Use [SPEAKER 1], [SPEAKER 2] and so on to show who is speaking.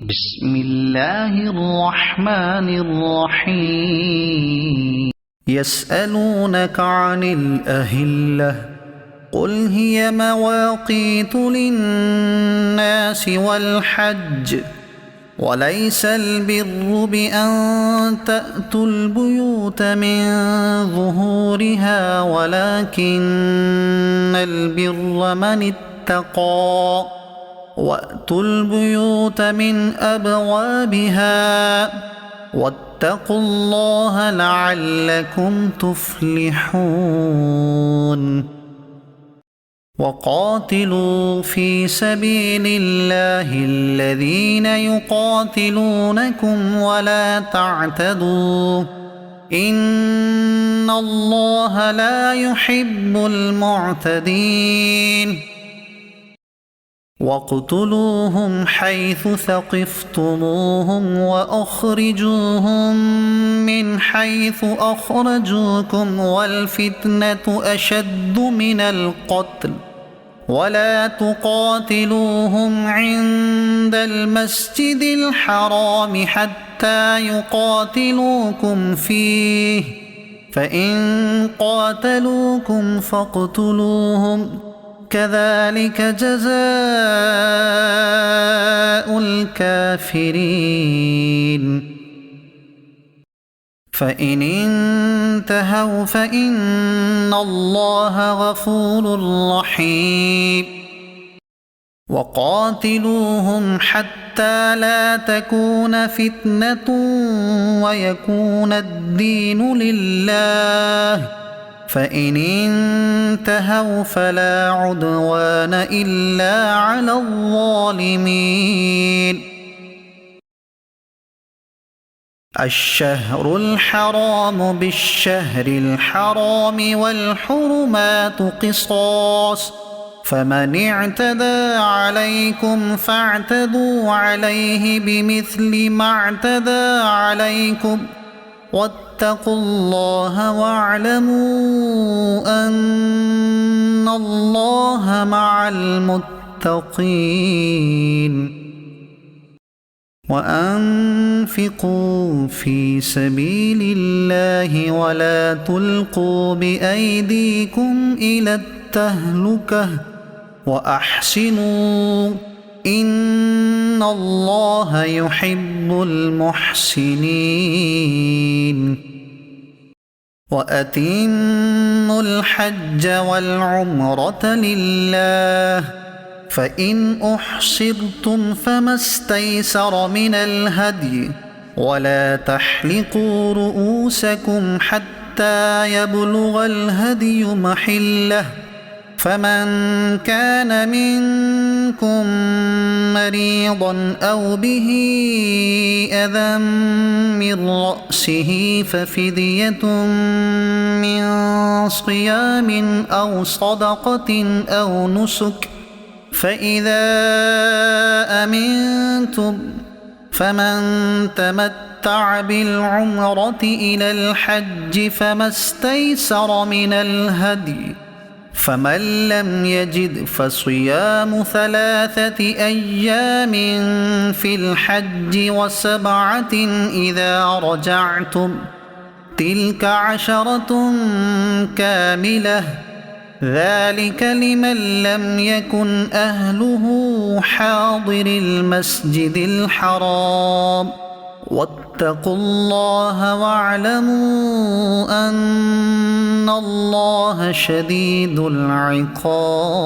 [SPEAKER 1] بسم الله الرحمن الرحيم. يسألونك عن الأهلة قل هي مواقيت للناس والحج وليس البر بأن تأتوا البيوت من ظهورها ولكن البر من اتقى وأتوا البيوت من أبوابها واتقوا الله لعلكم تفلحون. وقاتلوا في سبيل الله الذين يقاتلونكم ولا تعتدوا إن الله لا يحب المعتدين. واقتلوهم حيث ثقفتموهم وأخرجوهم من حيث أخرجوكم والفتنة أشد من القتل ولا تقاتلوهم عند المسجد الحرام حتى يقاتلوكم فيه فإن قاتلوكم فاقتلوهم كذلك جزاء الكافرين. فإن انتهوا فإن الله غفور رحيم. وقاتلوهم حتى لا تكون فتنة ويكون الدين لله فإن انتهوا فلا عدوان إلا على الظالمين. الشهر الحرام بالشهر الحرام والحرمات قصاص فمن اعتدى عليكم فاعتدوا عليه بمثل ما اعتدى عليكم واتقوا الله واعلموا أن الله مع المتقين. وأنفقوا في سبيل الله ولا تلقوا بأيديكم إلى التهلكة وأحسنوا إن الله يحب المحسنين. وأتموا الحج والعمرة لله فإن أحصرتم فما استيسر من الهدي ولا تحلقوا رؤوسكم حتى يبلغ الهدي محله فمن كان منكم مريضا أو به أذى من رأسه ففدية من صيام أو صدقة أو نسك فإذا أمنتم فمن تمتع بالعمرة إلى الحج فما استيسر من الهدي فمن لم يجد فصيام 3 أيام في الحج و7 إذا رجعتم تلك 10 كاملة ذلك لمن لم يكن أهله حاضر المسجد الحرام واتقوا الله واعلموا أن الله شديد العقاب.